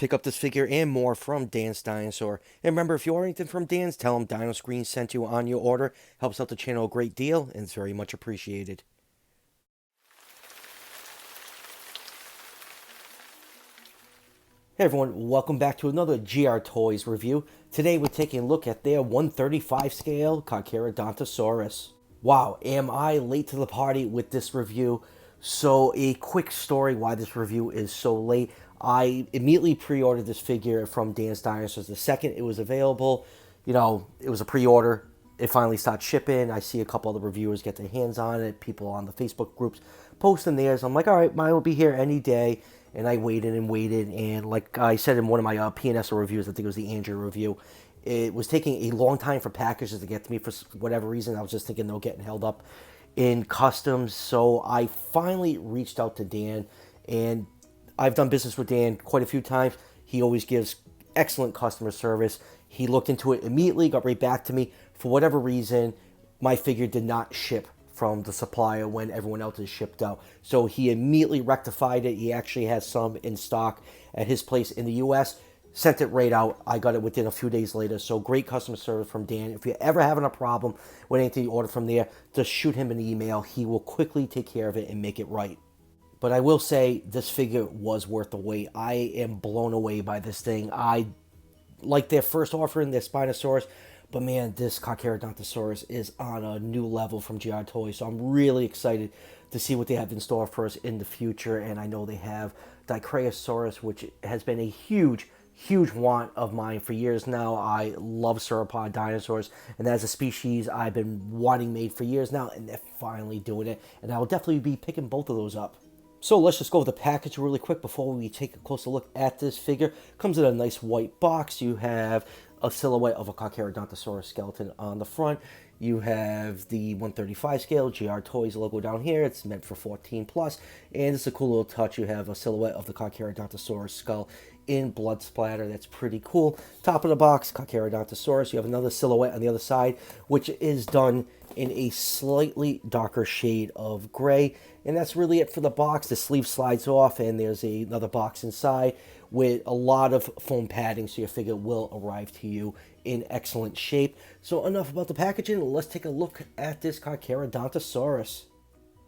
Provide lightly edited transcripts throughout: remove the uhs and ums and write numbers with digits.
Pick up this figure and more from Dan's Dinosaur. And remember, if you order anything from Dan's, tell him Dino Screen sent you on your order. Helps out the channel a great deal and it's very much appreciated. Hey everyone, welcome back to another GR Toys review. Today we're taking a look at their 135 scale Carcharodontosaurus. Wow, am I late to the party with this review? So a quick story why this review is so late. I immediately pre-ordered this figure from Dan's Dinosaurs the second it was available. You know, it was a pre-order. It finally started shipping. I see a couple of the reviewers get their hands on it. People on the Facebook groups posting theirs. I'm like, all right, mine will be here any day. And I waited and waited. And like I said in one of my PNS reviews, I think it was the Andrew review, it was taking a long time for packages to get to me for whatever reason. I was just thinking they were getting held up in customs. So I finally reached out to Dan, and I've done business with Dan quite a few times. He always gives excellent customer service. He looked into it immediately, got right back to me. For whatever reason, my figure did not ship from the supplier when everyone else is shipped out. So he immediately rectified it. He actually has some in stock at his place in the US. Sent it right out. I got it within a few days later. So great customer service from Dan. If you're ever having a problem with anything you order from there, just shoot him an email. He will quickly take care of it and make it right. But I will say this figure was worth the wait. I am blown away by this thing. I like their first offering, their Spinosaurus, but man, this Carcharodontosaurus is on a new level from GR Toys. So I'm really excited to see what they have in store for us in the future. And I know they have Carcharodontosaurus, which has been a huge want of mine for years now. I love sauropod dinosaurs, and as a species I've been wanting made for years now, and they're finally doing it. And I will definitely be picking both of those up. So let's just go over the package really quick before we take a closer look at this figure. Comes in a nice white box. You have a silhouette of a Carcharodontosaurus skeleton on the front. You have the 135 scale GR Toys logo down here. It's meant for 14 plus. And it's a cool little touch. You have a silhouette of the Carcharodontosaurus skull in blood splatter. That's pretty cool. Top of the box, Carcharodontosaurus. You have another silhouette on the other side, which is done in a slightly darker shade of gray. And that's really it for the box. The sleeve slides off, and there's another box inside with a lot of foam padding, so your figure will arrive to you in excellent shape. So enough about the packaging. Let's take a look at this Carcharodontosaurus.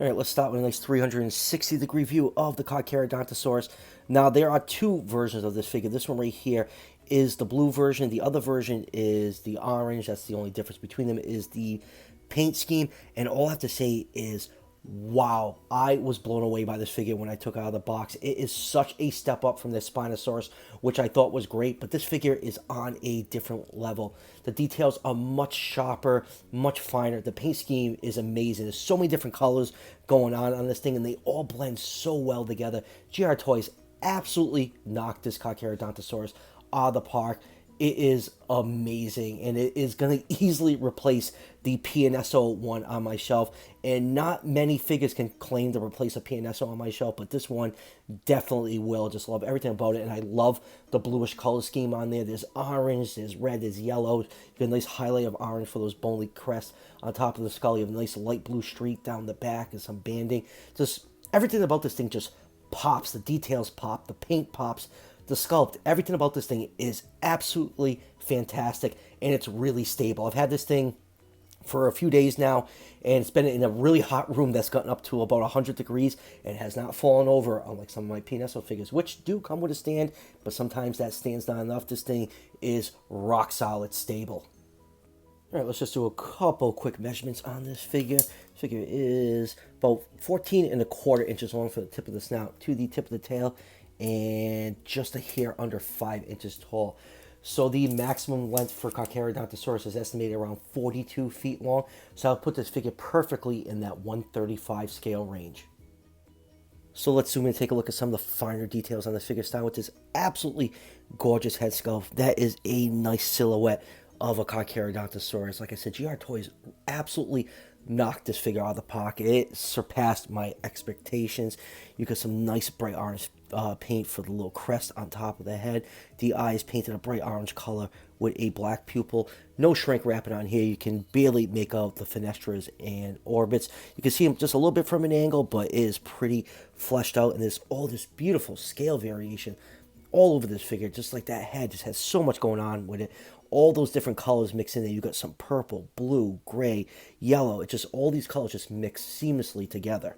All right, let's start with a nice 360-degree view of the Carcharodontosaurus. Now, there are two versions of this figure. This one right here is the blue version. The other version is the orange. That's the only difference between them is the paint scheme. And all I have to say is, wow, I was blown away by this figure when I took it out of the box. It is such a step up from the Spinosaurus, which I thought was great, but this figure is on a different level. The details are much sharper, much finer. The paint scheme is amazing. There's so many different colors going on this thing, and they all blend so well together. GR Toys absolutely knocked this Carcharodontosaurus out of the park. It is amazing, and it is going to easily replace the PNSO one on my shelf. And not many figures can claim to replace a PNSO on my shelf, but this one definitely will. Just love everything about it, and I love the bluish color scheme on there. There's orange, there's red, there's yellow. You get a nice highlight of orange for those bony crests on top of the skull. You have a nice light blue streak down the back and some banding. Just everything about this thing just pops. The details pop, the paint pops. The sculpt, everything about this thing is absolutely fantastic, and it's really stable. I've had this thing for a few days now, and it's been in a really hot room that's gotten up to about 100 degrees and has not fallen over, unlike some of my PNSO figures, which do come with a stand, but sometimes that stand's not enough. This thing is rock solid stable. All right, let's just do a couple quick measurements on this figure. This figure is about 14¼ inches long from the tip of the snout to the tip of the tail, and just a hair under 5 inches tall. So the maximum length for Carcharodontosaurus is estimated around 42 feet long. So I'll put this figure perfectly in that 135 scale range. So let's zoom in and take a look at some of the finer details on this figure. Starting with this absolutely gorgeous head sculpt. That is a nice silhouette of a Carcharodontosaurus. Like I said, GR Toys absolutely knocked this figure out of the park. It surpassed my expectations. You got some nice bright orange paint for the little crest on top of the head. The eyes painted a bright orange color with a black pupil. No shrink wrapping on here. You can barely make out the fenestras and orbits. You can see them just a little bit from an angle, but it is pretty fleshed out, and there's all this beautiful scale variation all over this figure. Just like that head just has so much going on with it. All those different colors mixed in there. You got some purple, blue, gray, yellow. It just, all these colors just mix seamlessly together.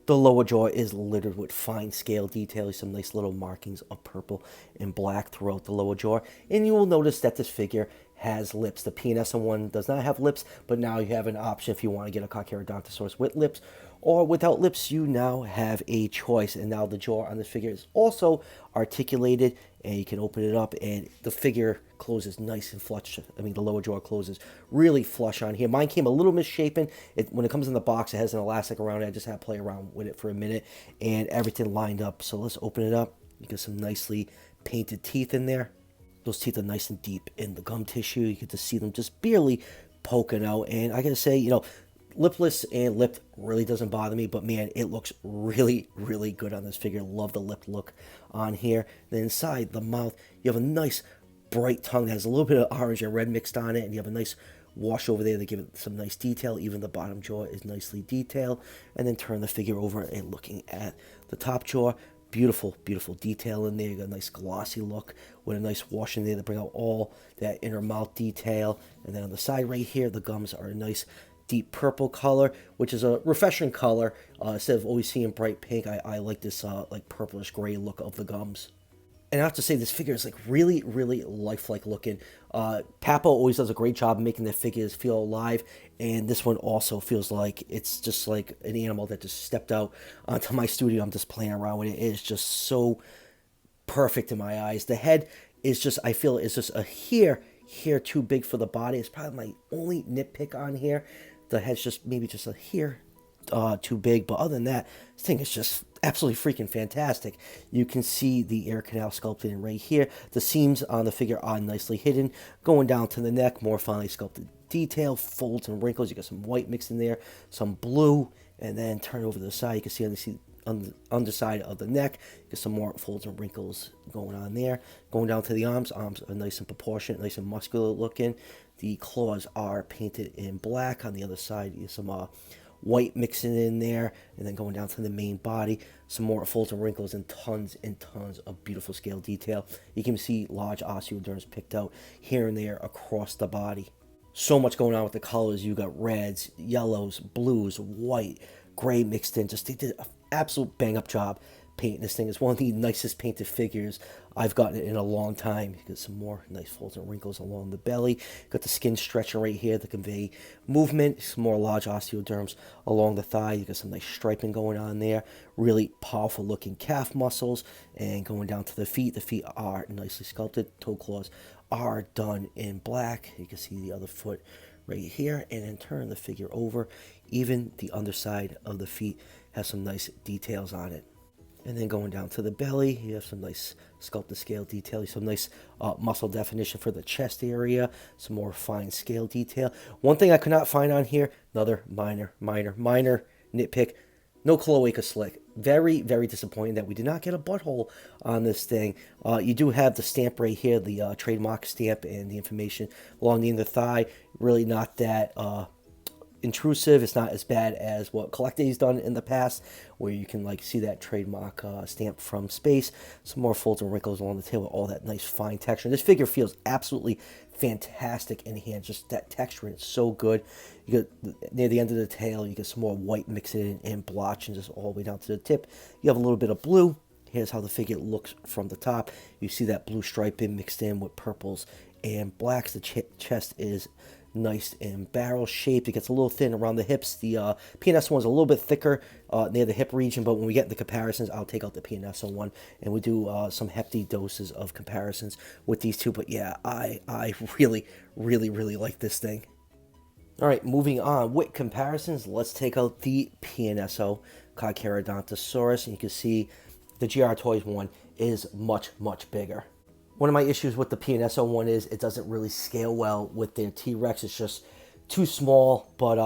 The lower jaw is littered with fine scale details, some nice little markings of purple and black throughout the lower jaw. And you will notice that this figure has lips. The PNS one does not have lips, but now you have an option if you want to get a Carcharodontosaurus with lips or without lips. You now have a choice, and now the jaw on this figure is also articulated, and you can open it up and the figure closes nice and flush. I mean, the lower jaw closes really flush on here. Mine came a little misshapen. When it comes in the box, it has an elastic around it. I just had to play around with it for a minute, and everything lined up. So let's open it up. You get some nicely painted teeth in there. Those teeth are nice and deep in the gum tissue. You get to see them just barely poking out. And I gotta say, you know, lipless and lipped really doesn't bother me, but man, it looks really, really good on this figure. Love the lip look on here. Then inside the mouth, you have a nice bright tongue that has a little bit of orange and red mixed on it, and you have a nice wash over there to give it some nice detail. Even the bottom jaw is nicely detailed. And then turn the figure over and looking at the top jaw. Beautiful, beautiful detail in there. You got a nice glossy look with a nice wash in there to bring out all that inner mouth detail. And then on the side right here, the gums are a nice deep purple color, which is a refreshing color. Instead of always seeing bright pink, I like this like purplish gray look of the gums. And I have to say, this figure is like really, really lifelike looking. Papo always does a great job making the figures feel alive, and this one also feels like it's just like an animal that just stepped out onto my studio. I'm just playing around with it. It is just so perfect in my eyes. The head is just, I feel, is just a hair too big for the body. It's probably my only nitpick on here. The head's just maybe just a hair too big, but other than that, this thing is just absolutely freaking fantastic. You can see the ear canal sculpted in right here. The seams on the figure are nicely hidden. Going down to the neck, more finely sculpted detail, folds and wrinkles. You got some white mixed in there, some blue, and then turn over to the side. You can see on the underside of the neck, you get some more folds and wrinkles going on there. Going down to the arms are nice and proportionate, nice and muscular looking. The claws are painted in black. On the other side, you have some white mixing in there, and then going down to the main body, some more folds and wrinkles and tons of beautiful scale detail. You can see large osteoderms picked out here and there across the body. So much going on with the colors. You got reds, yellows, blues, white, gray mixed in. Just they did an absolute bang up job painting this thing. It's one of the nicest painted figures I've gotten in a long time. You got some more nice folds and wrinkles along the belly. Got the skin stretching right here to convey movement. Some more large osteoderms along the thigh. You got some nice striping going on there. Really powerful looking calf muscles. And going down to the feet are nicely sculpted. Toe claws are done in black. You can see the other foot right here. And then turn the figure over. Even the underside of the feet has some nice details on it. And then going down to the belly, you have some nice sculpted scale detail, some nice muscle definition for the chest area, some more fine scale detail. One thing I could not find on here, another minor nitpick, no cloaca slick. Very, very disappointing that we did not get a butthole on this thing. You do have the stamp right here, the trademark stamp and the information along the inner thigh. Really not that intrusive. It's not as bad as what Collecte's done in the past, where you can like see that trademark stamp from space. Some more folds and wrinkles along the tail with all that nice fine texture. This figure feels absolutely fantastic in hand. Just that texture, it's so good. You got near the end of the tail, you get some more white mixed in and blotch, and just all the way down to the tip, you have a little bit of blue. Here's how the figure looks from the top. You see that blue striping mixed in with purples and blacks. The chest is nice and barrel shaped. It gets a little thin around the hips. The PNS one's a little bit thicker near the hip region, but when we get into comparisons, I'll take out the PNS one and we do some hefty doses of comparisons with these two. But yeah, I really like this thing. All right, moving on with comparisons, let's take out the PNSO Carcharodontosaurus, and you can see the GR Toys one is much bigger. One of my issues with the PNSO one is it doesn't really scale well with their T-Rex. It's just too small, but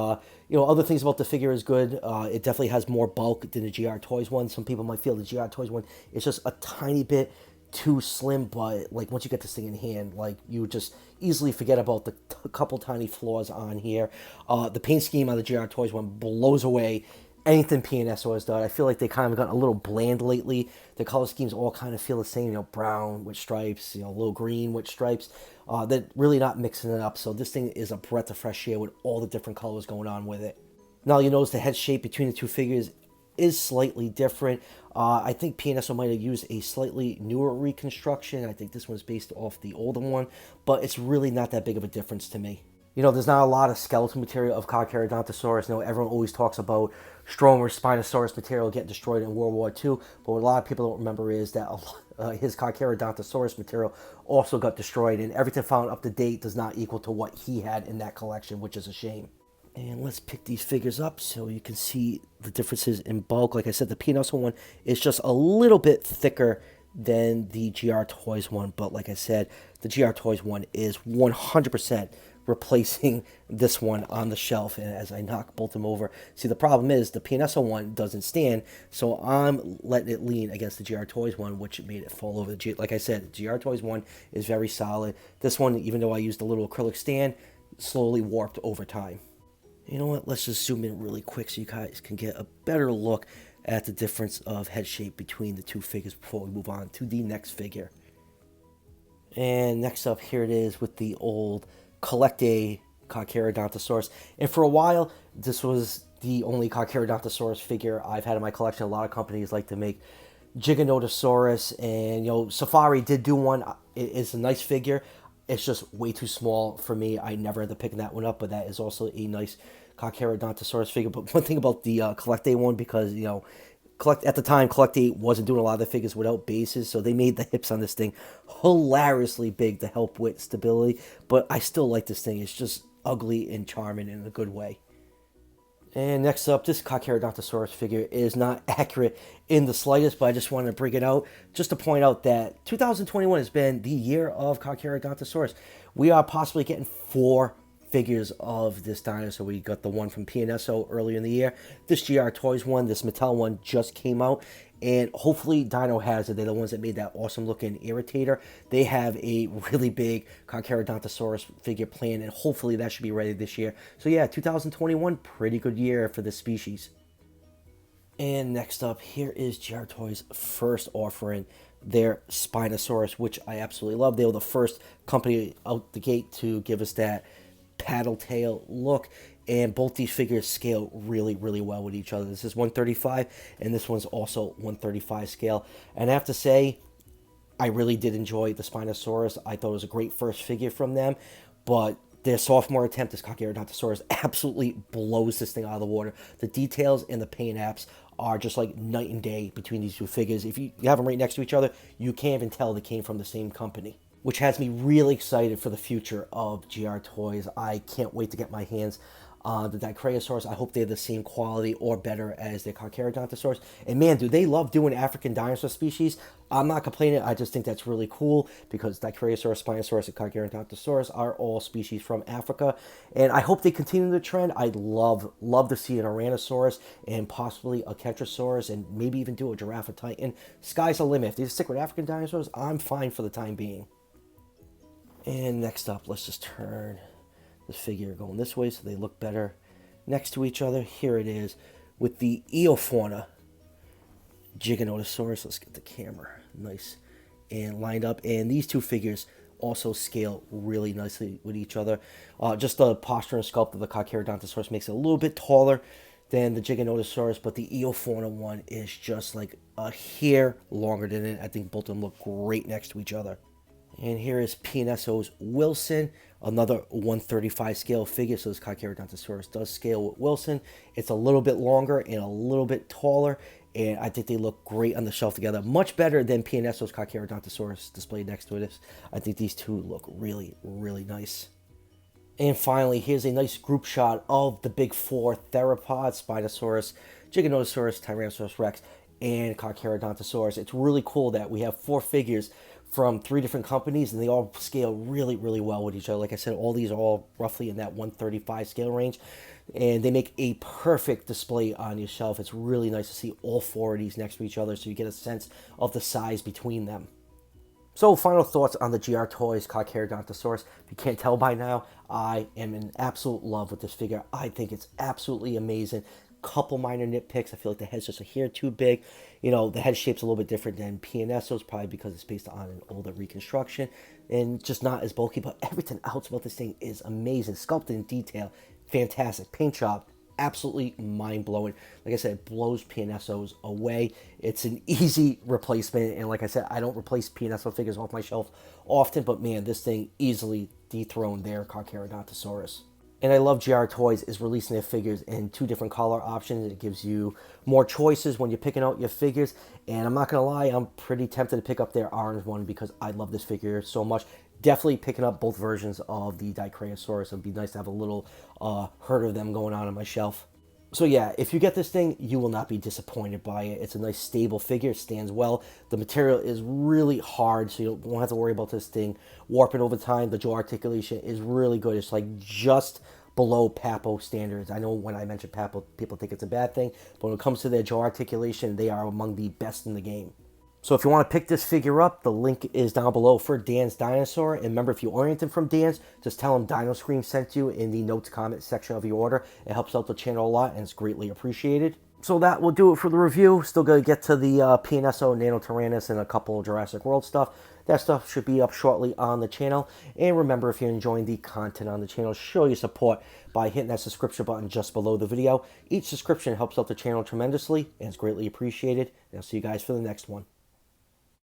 you know, other things about the figure is good. It definitely has more bulk than the GR Toys one. Some people might feel the GR Toys one is just a tiny bit too slim, but like once you get this thing in hand, like you would just easily forget about the couple tiny flaws on here. The paint scheme on the GR Toys one blows away anything PNSO has done. I feel like they kind of gotten a little bland lately. The color schemes all kind of feel the same, brown with stripes, a little green with stripes. They're really not mixing it up. So this thing is a breath of fresh air with all the different colors going on with it. Now you notice the head shape between the two figures is slightly different. I think PNSO might have used a slightly newer reconstruction. I think this one's based off the older one, but it's really not that big of a difference to me. There's not a lot of skeletal material of Carcharodontosaurus. Everyone always talks about Stromer Spinosaurus material getting destroyed in World War II, but what a lot of people don't remember is that his Carcharodontosaurus material also got destroyed, and everything found up to date does not equal to what he had in that collection, which is a shame. And let's pick these figures up so you can see the differences in bulk. Like I said, the PNSO one is just a little bit thicker than the GR Toys one, but like I said, the GR Toys one is 100% replacing this one on the shelf. And as I knock both of them over, see, the problem is the PNSO one doesn't stand, so I'm letting it lean against the GR Toys one, which made it fall over. Like I said, the GR Toys one is very solid. This one, even though I used a little acrylic stand, slowly warped over time. You know what, let's just zoom in really quick so you guys can get a better look at the difference of head shape between the two figures before we move on to the next figure. And next up, here it is with the old Collect A Carcharodontosaurus. And for a while, this was the only Carcharodontosaurus figure I've had in my collection. A lot of companies like to make Giganotosaurus, and Safari did do one. It's a nice figure. It's just way too small for me. I never ended up picking that one up, but that is also a nice Carcharodontosaurus figure. But one thing about the Collect A one, because, at the time, Collect A wasn't doing a lot of the figures without bases, so they made the hips on this thing hilariously big to help with stability. But I still like this thing. It's just ugly and charming in a good way. And next up, this Carcharodontosaurus figure is not accurate in the slightest, but I just wanted to bring it out just to point out that 2021 has been the year of Carcharodontosaurus. We are possibly getting 4 figures of this dinosaur. We got the one from PNSO earlier in the year. This GR Toys one, this Mattel one just came out. And hopefully Dino has it. They're the ones that made that awesome looking irritator. They have a really big Carcharodontosaurus figure planned, and hopefully that should be ready this year. So yeah, 2021, pretty good year for this species. And next up, here is GR Toys' first offering, their Spinosaurus, which I absolutely love. They were the first company out the gate to give us that paddle tail look, and both these figures scale really, really well with each other. This is 135, and this one's also 135 scale. And I have to say, I really did enjoy the Spinosaurus. I thought it was a great first figure from them, but their sophomore attempt, this Carcharodontosaurus, absolutely blows this thing out of the water. The details and the paint apps are just like night and day between these two figures. If you have them right next to each other, you can't even tell they came from the same company, which has me really excited for the future of GR Toys. I can't wait to get my hands on the Dicraeosaurus. I hope they're the same quality or better as the Carcharodontosaurus. And man, do they love doing African dinosaur species. I'm not complaining. I just think that's really cool because Dicraeosaurus, Spinosaurus, and Carcharodontosaurus are all species from Africa. And I hope they continue the trend. I'd love to see an Ouranosaurus and possibly a Ketrosaurus and maybe even do a Giraffe Titan. Sky's the limit. If they stick with African dinosaurs, I'm fine for the time being. And next up, let's just turn this figure going this way so they look better next to each other. Here it is with the Eofauna Giganotosaurus. Let's get the camera nice and lined up. And these two figures also scale really nicely with each other. Just the posture and sculpt of the Carcharodontosaurus makes it a little bit taller than the Giganotosaurus, but the Eofauna one is just like a hair longer than it. I think both of them look great next to each other. And here is PNSO's Wilson, another 135 scale figure. So this Carcharodontosaurus does scale with Wilson. It's a little bit longer and a little bit taller, and I think they look great on the shelf together. Much better than PNSO's Carcharodontosaurus displayed next to it. I think these two look really, really nice. And finally, here's a nice group shot of the big 4 theropods: Spinosaurus, Giganotosaurus, Tyrannosaurus Rex, and Carcharodontosaurus. It's really cool that we have 4 figures from 3 different companies, and they all scale really, really well with each other. Like I said, all these are all roughly in that 135 scale range, and they make a perfect display on your shelf. It's really nice to see all 4 of these next to each other so you get a sense of the size between them. So, final thoughts on the GR Toys Carcharodontosaurus. If you can't tell by now, I am in absolute love with this figure. I think it's absolutely amazing. couple minor nitpicks. I feel like the head's just a hair too big. You know, the head shape's a little bit different than PNSO's, probably because it's based on an older reconstruction and just not as bulky. But everything else about this thing is amazing. Sculpted in detail, fantastic. Paint job, absolutely mind-blowing. Like I said, it blows PNSOs away. It's an easy replacement, and like I said, I don't replace PNSO figures off my shelf often, but man, this thing easily dethroned their Carcharodontosaurus. And I love GR Toys is releasing their figures in 2 different color options. It gives you more choices when you're picking out your figures. And I'm not going to lie, I'm pretty tempted to pick up their orange one because I love this figure so much. Definitely picking up both versions of the Carcharodontosaurus. It would be nice to have a little herd of them going on my shelf. So yeah, if you get this thing, you will not be disappointed by it. It's a nice stable figure. It stands well. The material is really hard, so you won't have to worry about this thing warping over time. The jaw articulation is really good. It's like just below Papo standards. I know when I mention Papo, people think it's a bad thing, but when it comes to their jaw articulation, they are among the best in the game. So if you want to pick this figure up, the link is down below for Dan's Dinosaur. And remember, if you orient him from Dan's, just tell him Dino Scream sent you in the notes comment section of your order. It helps out the channel a lot and it's greatly appreciated. So that will do it for the review. Still going to get to the PNSO, Nanotyrannus, and a couple of Jurassic World stuff. That stuff should be up shortly on the channel. And remember, if you're enjoying the content on the channel, show your support by hitting that subscription button just below the video. Each subscription helps out the channel tremendously and is greatly appreciated. And I'll see you guys for the next one.